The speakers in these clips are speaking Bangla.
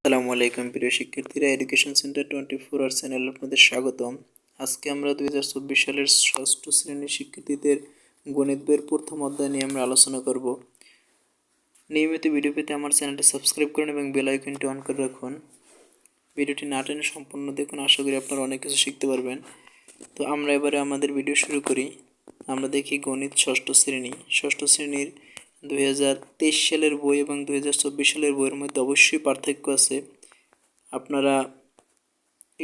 আসসালামু আলাইকুম প্রিয় শিক্ষার্থীরা, এডুকেশন সেন্টার 24 আওয়ার চ্যানেলে আপনাদের স্বাগতম। আজকে আমরা 2024 সালের ষষ্ঠ শ্রেণীর শিক্ষার্থীদের গণিত বইয়ের প্রথম অধ্যায় নিয়ে আমরা আলোচনা করব। নিয়মিত ভিডিও পেতে আমার চ্যানেলটি সাবস্ক্রাইব করুন এবং বেল আইকনটি অন করে রাখুন। ভিডিওটি না টেনে সম্পূর্ণ দেখুন, আশা করি আপনারা অনেক কিছু শিখতে পারবেন। তো আমরা এবারে আমাদের ভিডিও শুরু করি। আমরা দেখি গণিত ষষ্ঠ শ্রেণীর 2023 সালের বই এবং 2024 সালের বইয়ের মধ্যে অবশ্যই পার্থক্য আছে। আপনারা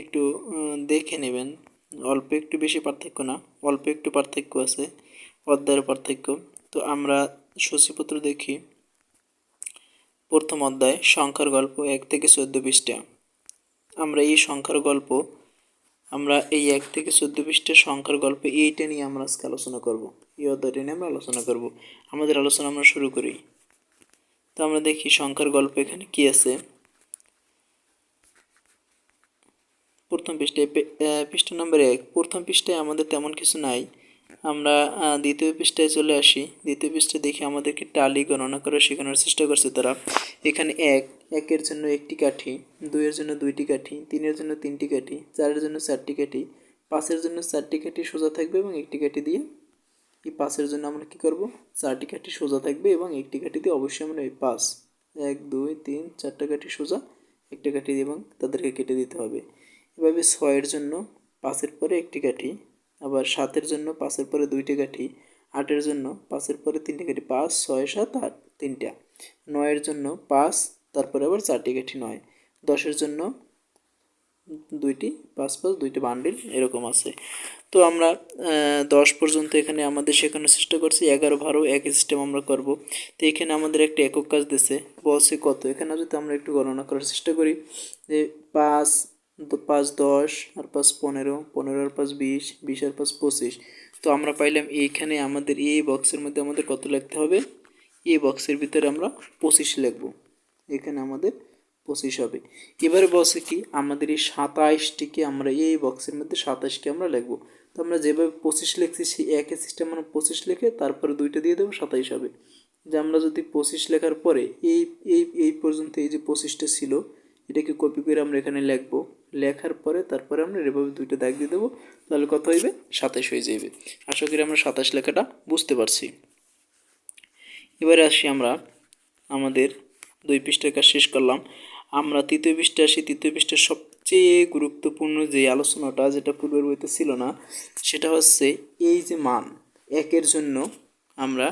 একটু দেখে নেবেন, অল্প একটু বেশি পার্থক্য না, অল্প একটু পার্থক্য আছে, অধ্যায়ের পার্থক্য। তো আমরা সূচিপত্র দেখি। প্রথম অধ্যায় সংখ্যার গল্প 1 থেকে 14 পৃষ্ঠা। আমরা এই সংখ্যার গল্প এই 1 থেকে 14 পৃষ্ঠার সংখ্যার গল্প এইটা নিয়ে আমরা আজকে আলোচনা করব। এই অধ্যায়টা নিয়ে আমরা আলোচনা করব। আমাদের আলোচনা আমরা শুরু করি। তো আমরা দেখি সংখ্যার গল্প এখানে কি আছে। প্রথম পৃষ্ঠায় পৃষ্ঠা নম্বর 1। প্রথম পৃষ্ঠায় আমাদের তেমন কিছু নাই। আমরা দ্বিতীয় পৃষ্ঠায় চলে আসি। দ্বিতীয় পৃষ্ঠায় দেখি আমাদেরকে টালি গণনা করে শেখানোর চেষ্টা করছে তারা। এখানে একের জন্য একটি কাঠি, 2-এর জন্য 2টি কাঠি, 3-এর জন্য 3টি কাঠি, 4-এর জন্য 4টি কাঠি, 5-এর জন্য 4টি কাঠি সোজা থাকবে এবং একটি কাঠি দিয়ে এই 5-এর জন্য আমরা কী করব, 4টি কাঠি সোজা থাকবে এবং একটি কাঠি দিয়ে অবশ্যই আমরা এই 5, 1 2 3 4টা কাঠি সোজা, একটা কাঠি দিয়ে এবং তাদেরকে কেটে দিতে হবে। এভাবে 6-এর জন্য 5-এর পরে একটি কাঠি, আবার 7-এর জন্য 5-এর পরে 2টি কাঠি, 8-এর জন্য 5-এর পরে 3টি কাঠি, 5 6 7 8 3টা, 9-এর জন্য 5 তারপরে আবার 4টি কাঠি 9, 10-এর জন্য 2টি, 5 5 2টি বান্ডিল এরকম আছে। তো আমরা 10 পর্যন্ত এখানে আমাদের শেখানোর চেষ্টা করছি। 11 12 একই সিস্টেম আমরা করব। তো এখানে আমাদের একটা একক কাজ দিয়েছে, বলছে কত। এখানে যদি আমরা একটু গণনা করার চেষ্টা করি যে 5 5 10 আর 5 15, 15 আর 5 20, 20 আর 5 25। তো আমরা পাইলাম এইখানে আমাদের এই বক্সের মধ্যে আমাদের কত লিখতে হবে, এই বক্সের ভিতরে আমরা 25 লিখব। এখানে আমাদের 25 হবে। এবারে বলছে কি আমাদের এই 27টিকে আমরা এই বক্সের মধ্যে 27কে আমরা লিখব। তো আমরা যেভাবে 25 লিখছি সেই একই সিস্টেম আমরা 25 লিখে তারপরে 2টা দিয়ে দেবো, 27 হবে। যে আমরা যদি 25 লেখার পরে এই এই এই পর্যন্ত এই যে 25টা ছিল এটাকে কপি করে আমরা এখানে লিখব। লেখার পরে তারপরে আমরা এভাবে 2টা দাগ দিয়ে দেবো, তাহলে কত হইবে, 27 হয়ে যাবে। আশা করি আমরা 27 লেখাটা বুঝতে পারছি। এবারে আসি আমরা আমাদের 2 পৃষ্ঠার কাজ শেষ করলাম। আমরা তৃতীয় পৃষ্ঠায় আসি। তৃতীয় পৃষ্ঠার সবচেয়ে গুরুত্বপূর্ণ যে আলোচনাটা, যেটা পূর্বের বইতে ছিল না, সেটা হচ্ছে এই যে মান। একের জন্য আমরা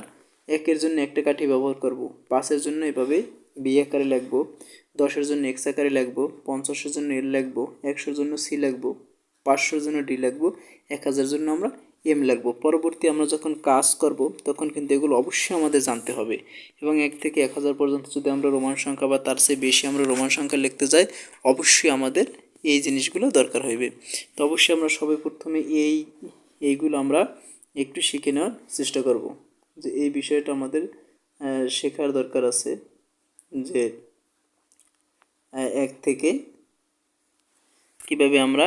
একটা কাঠি ব্যবহার করব, 5-এর জন্য এভাবে বি আকারে লিখব, 10-এর জন্য এক্স আকারে লিখব, 50-এর জন্য এল লিখব, 100-এর জন্য সি লিখব, 500-এর জন্য ডি লিখব, 1000-এর জন্য আমরা এম লিখব। পরবর্তী আমরা যখন কাজ করব তখন কিন্তু এগুলো অবশ্যই আমাদের জানতে হবে। এবং 1 থেকে 1000 পর্যন্ত যদি আমরা রোমান সংখ্যা বা তার চেয়ে বেশি আমরা রোমান সংখ্যা লিখতে যাই, অবশ্যই আমাদের এই জিনিসগুলো দরকার হইবে। তো অবশ্যই আমরা সবে প্রথমে এইগুলো আমরা একটু শিখে নেওয়ার চেষ্টা করব, যে এই বিষয়টা আমাদের শেখার দরকার আছে, যে 1 থেকে কীভাবে আমরা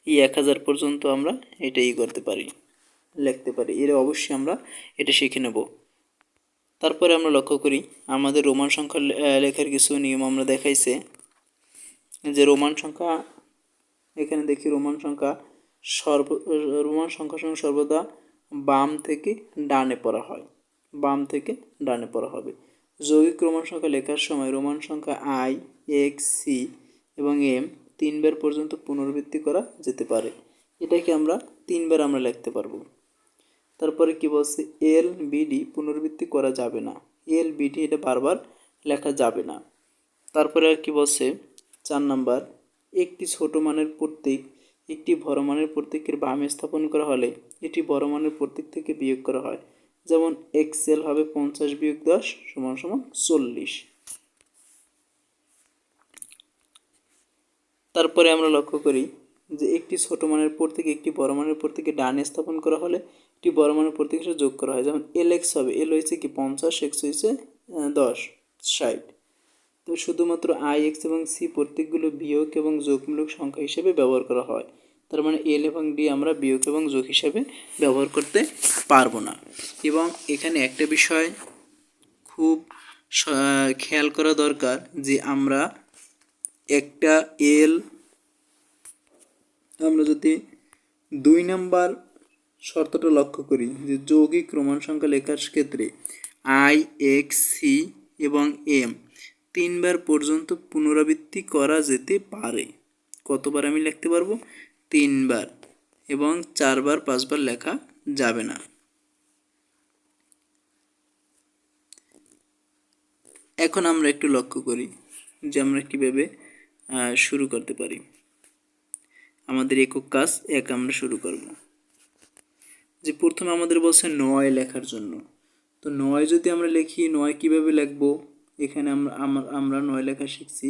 এই 1000 পর্যন্ত আমরা এটাই করতে পারি, লিখতে পারি। এর অবশ্যই আমরা এটা শিখে নেব। তারপরে আমরা লক্ষ্য করি আমাদের রোমান সংখ্যা লেখার কিছু নিয়ম আমরা দেখাইছে। যে রোমান সংখ্যা, এখানে দেখি রোমান সংখ্যা সঙ্গে সর্বদা বাম থেকে ডানে পড়া হয়, বাম থেকে ডানে পড়া হবে। যৌগিক রোমান সংখ্যা লেখার সময় রোমান সংখ্যা আই, এক্স, সি এবং এম 3 বার পর্যন্ত পুনরাবৃত্তি করা যেতে পারে। এটাকে আমরা 3 বার আমরা লিখতে পারবো। তারপরে কি বলছে, এল বিডি পুনরাবৃত্তি করা যাবে না, এল বিডি এটা বারবার লেখা যাবে না। তারপরে আর কি বলছে, 4 নাম্বার, একটি ছোট মানের প্রতীক একটি বড় মানের প্রতীকের বামে স্থাপন করা হলে এটি বড় মানের প্রতীক থেকে বিয়োগ করা হয়। যেমন এক্সেল হবে 50 বিয়োগ 10 সমান সমান 40। তারপরে আমরা লক্ষ্য করি যে একটি ছোট মানের প্রতীক একটি বড় মানের প্রতীকে ডানে স্থাপন করা হলে একটি বড় মানের প্রতীকের সাথে যোগ করা হয়। যেমন এল এক্স হবে, এল হয়েছে কি 50, এক্স হয়েছে 10, 60। তো শুধুমাত্র আই, এক্স এবং সি প্রতীকগুলো বিয়োগ এবং যোগমূলক সংখ্যা হিসেবে ব্যবহার করা হয়। তার মানে এল এবং ডি আমরা বিয়োগ এবং যোগ হিসেবে ব্যবহার করতে পারবো না। এবং এখানে একটা বিষয় খুব খেয়াল করা দরকার, যে আমরা একটা এল, আমরা যদি 2 নাম্বার শর্তটা লক্ষ্য করি যে যৌগিক রোমান সংখ্যা লেখার ক্ষেত্রে আই, এক্স, সি এবং এম 3 বার পর্যন্ত পুনরাবৃত্তি করা যেতে পারে। কতবার আমি লিখতে পারবো? 3 বার, এবং 4 বার 5 বার লেখা যাবে না। এখন আমরা একটু লক্ষ্য করি যে আমরা কীভাবে শুরু করতে পারি। আমাদের একক কাজ 1 আমরা শুরু করব। যে প্রথমে আমাদের বলছে 9 লেখার জন্য। তো 9 যদি আমরা লিখি, 9 কীভাবে লিখব? এখানে আমরা 9 লেখা শিখছি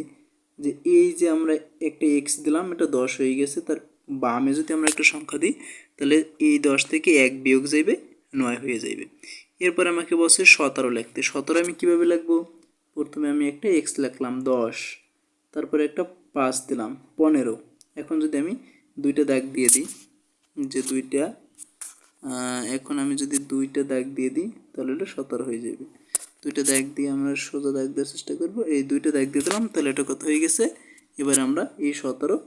যে এই যে আমরা একটা এক্স দিলাম, এটা 10 হয়ে গেছে, তার বামে যদি আমরা একটা সংখ্যা দিই তাহলে এই 10 থেকে 1 বিয়োগ যাইবে, 9 হয়ে যাইবে। এরপর আমাকে বলছে 17 লিখতে। 17 আমি কীভাবে লিখব? প্রথমে আমি একটা এক্স লিখলাম 10, তারপরে একটা 5 দিলাম 15। এখন যদি আমি দুইটা দাগ দিয়ে দিই, যে দুইটা, এখন আমি যদি দুইটা দাগ দিয়ে দিই তাহলে এটা 17 হয়ে যাবে। দুইটা দাগ দিয়ে আমরা সোজা দাগ দেওয়ার চেষ্টা করব। এই দুইটা দাগ দিয়ে দিলাম, তাহলে এটা কত হয়ে গেছে? এবার আমরা এই 17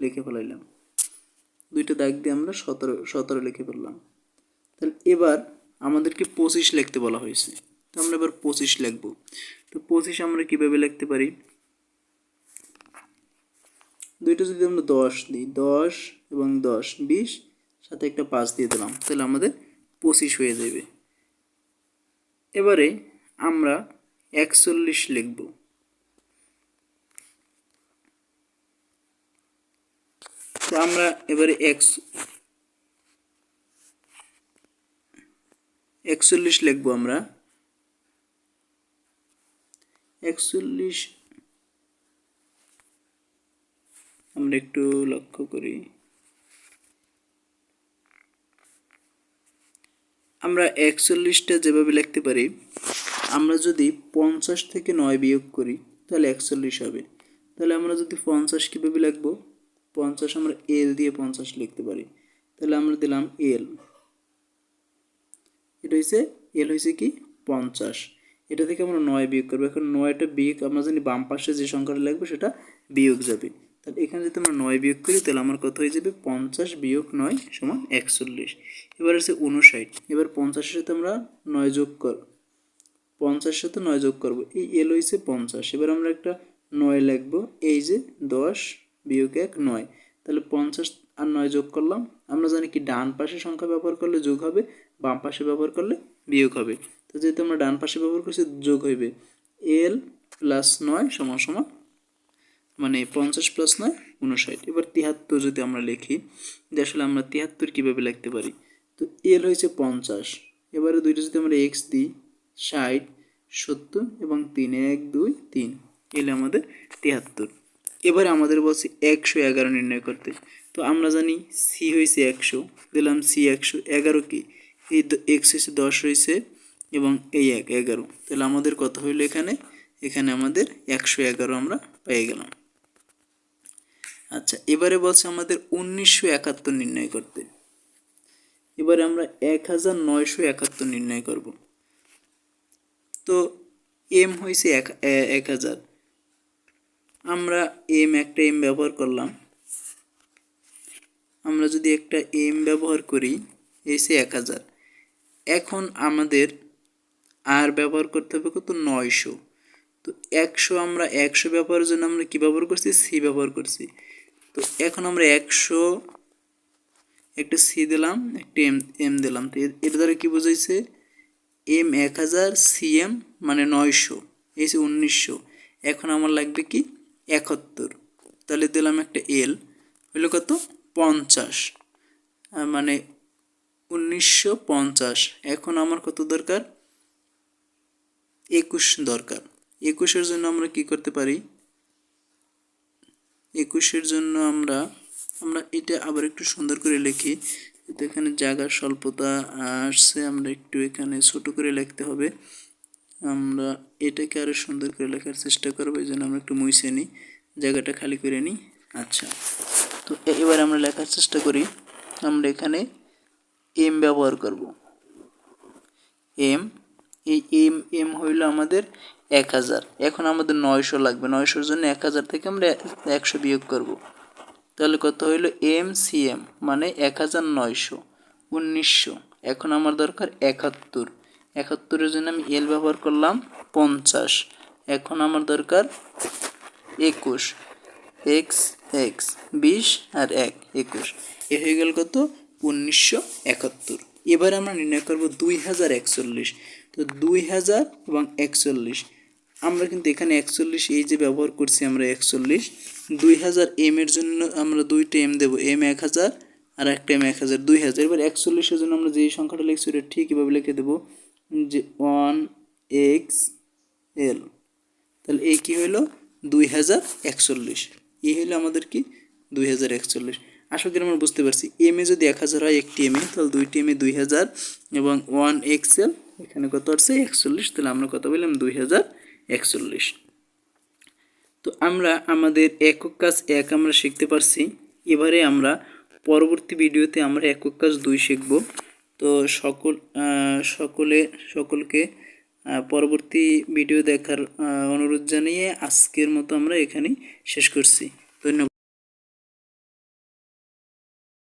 লিখে ফেলাইলাম। দুইটা দাগ দিয়ে আমরা 17 লিখে ফেললাম। তাহলে এবার আমাদেরকে 25 লিখতে বলা হয়েছে, তো আমরা এবার 25 লিখব। তো 25 আমরা কীভাবে লিখতে পারি? দুইটা যদি আমরা 10 দিই, 10 এবং 10 20, সাথে একটা 5 দিয়ে দিলাম, তাহলে আমাদের 25 হয়ে যাবে। এবারে আমরা 41 লিখব। তো আমরা এবারে 41 লিখব। আমরা 41 আমরা একটু লক্ষ্য করি। আমরা 41টা যেভাবে লিখতে পারি, আমরা যদি 50 থেকে 9 বিয়োগ করি তাহলে 41 হবে। তাহলে আমরা যদি 50 কীভাবে লিখব? 50 আমরা এল দিয়ে 50 লিখতে পারি। তাহলে আমরা দিলাম এল, এটা হয়েছে এল হয়েছে কি 50। এটা থেকে আমরা 9 বিয়োগ করবো। এখন 9টা বিয়োগ, আমরা জানি বাম পাশে যে সংখ্যাটা লিখবো সেটা বিয়োগ যাবে। তাহলে এখানে যদি আমরা 9 বিয়োগ করি তাহলে আমার কত হয়ে যাবে? 50 বিয়োগ 9 সমান 41। এবার আছে 59। এবার 50-এর সাথে আমরা 9 যোগ করব, 50-এর সাথে 9 যোগ করব। এই এল হয়েছে 50। এবার আমরা একটা 9 লিখবো, এই যে 10 বিয়োগ 1 9। তাহলে 50 আর 9 যোগ করলাম। আমরা জানি কি ডান পাশে সংখ্যা ব্যবহার করলে যোগ হবে, বাম পাশে ব্যবহার করলে বিয়োগ হবে। তো যেহেতু আমরা ডান পাশে ব্যবহার করছি, যোগ হইবে এল প্লাস 9 সমান সমান, মানে 50 প্লাস 9 59। এবার 73 যদি আমরা লিখি, যে আসলে আমরা 73 কীভাবে লিখতে পারি? তো এল হয়েছে 50। এবারে দুইটা যদি আমরা এক্স দিই, 60 70 এবং 3, 1 2 3, এলে আমাদের 73। এবারে আমাদের বলছে 111 নির্ণয় করতে। তো আমরা জানি সি হয়েছে 100, দিলাম সি 100। 11 কি? এই এক্স হয়েছে 10 হয়েছে, এবং এই 11। তাহলে আমাদের কত হইলো? এখানে আমাদের 111 আমরা পেয়ে গেলাম। আচ্ছা, এবারে বলছে আমাদের 1971 নির্ণয় করতে। এবারে আমরা 1971 নির্ণয় করব। তো এম হয়েছে 1000, আমরা একটা এম ব্যবহার করলাম। আমরা যদি একটা এম ব্যবহার করি, এসে 1000। এখন আমাদের আর ব্যবহার করতে হবে কত? 900। তো 100, আমরা 100 ব্যবহারের জন্য আমরা কী ব্যবহার করছি? সি ব্যবহার করছি। তো এখন আমরা 100 একটা সি দিলাম, একটা এম দিলাম। তো এর দ্বারা কী বোঝাইছে? এম 1000, সি এম মানে 900, এসে 1900। এখন আমার লাগবে কি? 71। তাহলে দিলাম একটা এল, হইলো কত? 50, মানে 1950। এখন আমার কত দরকার? 21 দরকার। 21-এর জন্য আমরা কি করতে পারি? 21-এর জন্য আমরা এটা আবার একটু সুন্দর করে লিখি। তো এখানে জায়গার স্বল্পতা আসছে, আমরা একটু এখানে ছোট করে লিখতে হবে। আমরা এটাকে আরও সুন্দর করে লেখার চেষ্টা করবো, এই জন্য আমরা একটু মুছে নিই, জায়গাটা খালি করে নিই। আচ্ছা, তো এবার আমরা লেখার চেষ্টা করি। আমরা এখানে এম ব্যবহার করব। এই এম হইল আমাদের 1000। এখন আমাদের 900 লাগবে, 900-র জন্য 1000 থেকে আমরা 100 বিয়োগ করব, তাহলে কত হইল MCM মানে 1900, 1900। এখন আমার দরকার 71, 71-এর জন্য আমি এল ব্যবহার করলাম 50। এখন আমার দরকার 21, এক্স এক্স 20 আর 1 21, এ হয়ে গেল কত 1971। এবার আমরা নির্ণয় করব 2041। তো 2000 এবং 41, আমরা কিন্তু এখানে 41 এই যে ব্যবহার করছি আমরা 41, 2000 এম এর জন্য আমরা দুইটা এম দেবো, এম 1000 আর একটা এম 1000, 2000। এবার 41-এর জন্য আমরা যেই সংখ্যাটা লিখছি ওটা ঠিক এভাবে লিখে দেবো যে 1XL। তাহলে এই কী হইল 2041, এই হইলো আমাদের কি 2041। আশা করি আমরা বুঝতে পারছি। এম এ যদি 1000 হয় একটি এম এ, তাহলে দুইটি এম এ 2000 এবং 1XL এখানে কত আসছে 41, তাহলে আমরা কত বললাম 2041। তো আমরা আমাদের একক কাজ 1 আমরা শিখতে পারছি। এবারে আমরা পরবর্তী ভিডিওতে আমরা একক কাজ 2 শিখব। তো সকলকে পরবর্তী ভিডিও দেখার অনুরোধ জানিয়ে আজকের মতো আমরা এখানেই শেষ করছি। ধন্যবাদ।